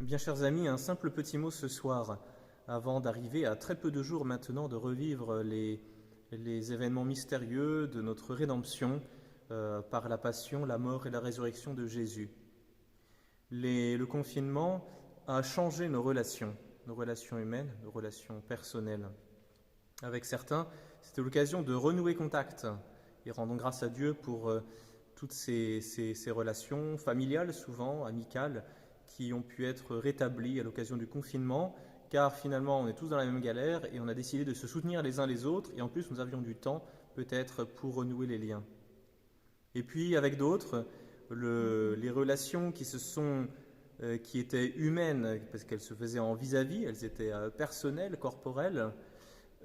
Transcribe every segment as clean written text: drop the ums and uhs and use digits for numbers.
Bien chers amis, un simple petit mot ce soir, avant d'arriver à très peu de jours maintenant de revivre les événements mystérieux de notre rédemption par la passion, la mort et la résurrection de Jésus. Le confinement a changé nos relations humaines, nos relations personnelles. Avec certains, c'était l'occasion de renouer contact et rendons grâce à Dieu pour toutes ces relations familiales, souvent amicales, qui ont pu être rétablies à l'occasion du confinement, car finalement on est tous dans la même galère et on a décidé de se soutenir les uns les autres, et en plus nous avions du temps peut-être pour renouer les liens. Et puis avec d'autres, les relations qui étaient humaines, parce qu'elles se faisaient en vis-à-vis, elles étaient personnelles, corporelles,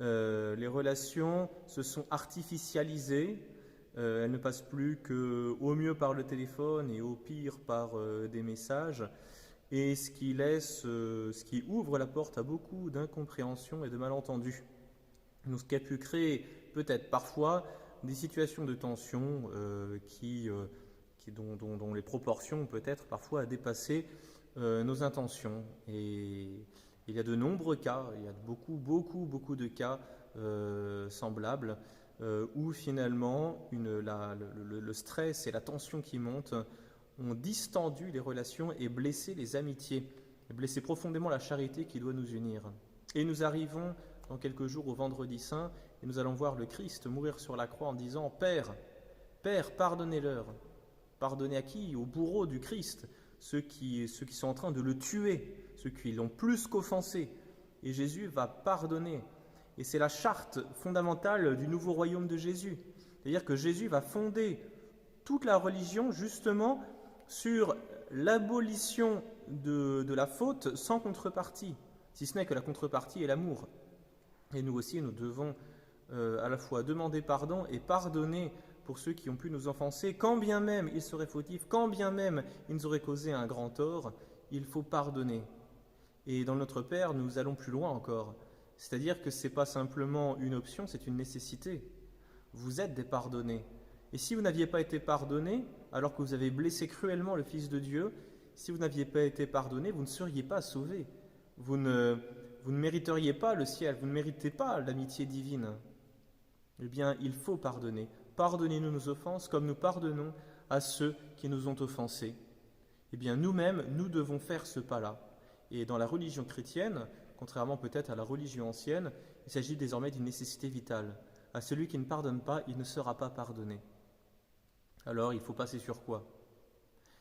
les relations se sont artificialisées, elles ne passent plus qu'au mieux par le téléphone et au pire par des messages, et ce qui ouvre la porte à beaucoup d'incompréhension et de malentendus. Ce qui a pu créer peut-être parfois des situations de tension dont les proportions peut-être parfois dépassé nos intentions. Et il y a de nombreux cas, il y a beaucoup de cas semblables où finalement le stress et la tension qui montent ont distendu les relations et blessé les amitiés, et blessé profondément la charité qui doit nous unir. Et nous arrivons dans quelques jours au Vendredi Saint et nous allons voir le Christ mourir sur la croix en disant « Père, pardonnez-leur ». Pardonnez à qui? Aux bourreaux du Christ, ceux qui sont en train de le tuer, ceux qui l'ont plus qu'offensé. Et Jésus va pardonner. Et c'est la charte fondamentale du nouveau royaume de Jésus. C'est-à-dire que Jésus va fonder toute la religion justement sur l'abolition de la faute sans contrepartie, si ce n'est que la contrepartie est l'amour. Et nous aussi, nous devons à la fois demander pardon et pardonner pour ceux qui ont pu nous offenser, quand bien même ils seraient fautifs, quand bien même ils nous auraient causé un grand tort, il faut pardonner. Et dans notre Père, nous allons plus loin encore. C'est-à-dire que ce n'est pas simplement une option, c'est une nécessité. Vous êtes des pardonnés. Et si vous n'aviez pas été pardonné, alors que vous avez blessé cruellement le Fils de Dieu, si vous n'aviez pas été pardonné, vous ne seriez pas sauvés. Vous ne mériteriez pas le ciel, vous ne méritez pas l'amitié divine. Eh bien, il faut pardonner. Pardonnez-nous nos offenses comme nous pardonnons à ceux qui nous ont offensés. Eh bien, nous-mêmes, nous devons faire ce pas-là. Et dans la religion chrétienne, contrairement peut-être à la religion ancienne, il s'agit désormais d'une nécessité vitale. À celui qui ne pardonne pas, il ne sera pas pardonné. Alors, il faut passer sur quoi?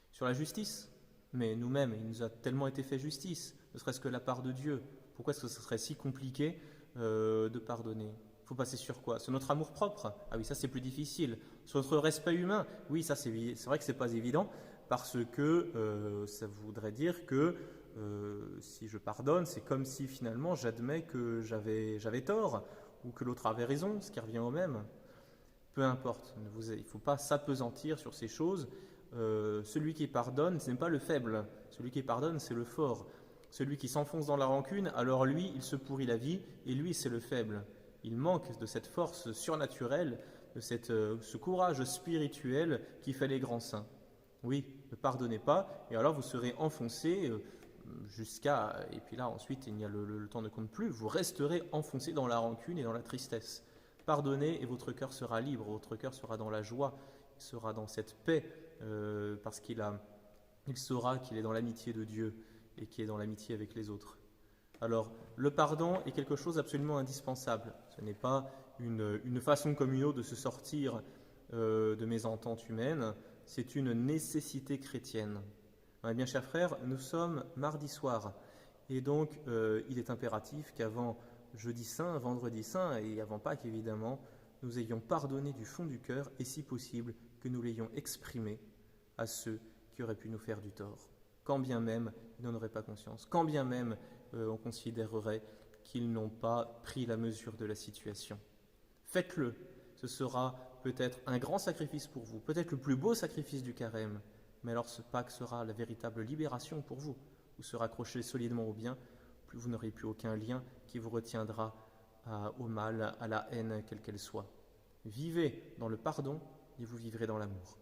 Sur la justice? Mais nous-mêmes, il nous a tellement été fait justice, ne serait-ce que la part de Dieu. Pourquoi est-ce que ce serait si compliqué de pardonner? Il faut passer sur quoi? Sur notre amour-propre? Ah oui, ça c'est plus difficile. Sur notre respect humain? Oui, ça c'est vrai que c'est pas évident, parce que ça voudrait dire que si je pardonne, c'est comme si finalement j'admets que j'avais tort, ou que l'autre avait raison, ce qui revient au même. Peu importe, il ne faut pas s'apesantir sur ces choses. Celui qui pardonne, ce n'est pas le faible. Celui qui pardonne, c'est le fort. Celui qui s'enfonce dans la rancune, alors lui, il se pourrit la vie, et lui, c'est le faible. Il manque de cette force surnaturelle, de ce courage spirituel qui fait les grands saints. Oui, ne pardonnez pas, et alors vous serez enfoncé jusqu'à... Et puis là, ensuite, le temps ne compte plus, vous resterez enfoncé dans la rancune et dans la tristesse. Pardonnez et votre cœur sera libre, votre cœur sera dans la joie, il sera dans cette paix, parce qu'il saura qu'il est dans l'amitié de Dieu et qu'il est dans l'amitié avec les autres. Alors, le pardon est quelque chose d'absolument indispensable. Ce n'est pas une façon comme une autre de se sortir de mes ententes humaines, c'est une nécessité chrétienne. Eh bien, chers frères, nous sommes mardi soir, et donc il est impératif qu'avant Jeudi Saint, Vendredi Saint, et avant Pâques évidemment, nous ayons pardonné du fond du cœur, et si possible, que nous l'ayons exprimé à ceux qui auraient pu nous faire du tort. Quand bien même ils n'en auraient pas conscience, quand bien même on considérerait qu'ils n'ont pas pris la mesure de la situation. Faites-le, ce sera peut-être un grand sacrifice pour vous, peut-être le plus beau sacrifice du carême, mais alors ce Pâques sera la véritable libération pour vous. Vous serez accroché solidement au bien, plus vous n'aurez plus aucun lien qui vous retiendra au mal, à la haine, quelle qu'elle soit. Vivez dans le pardon et vous vivrez dans l'amour.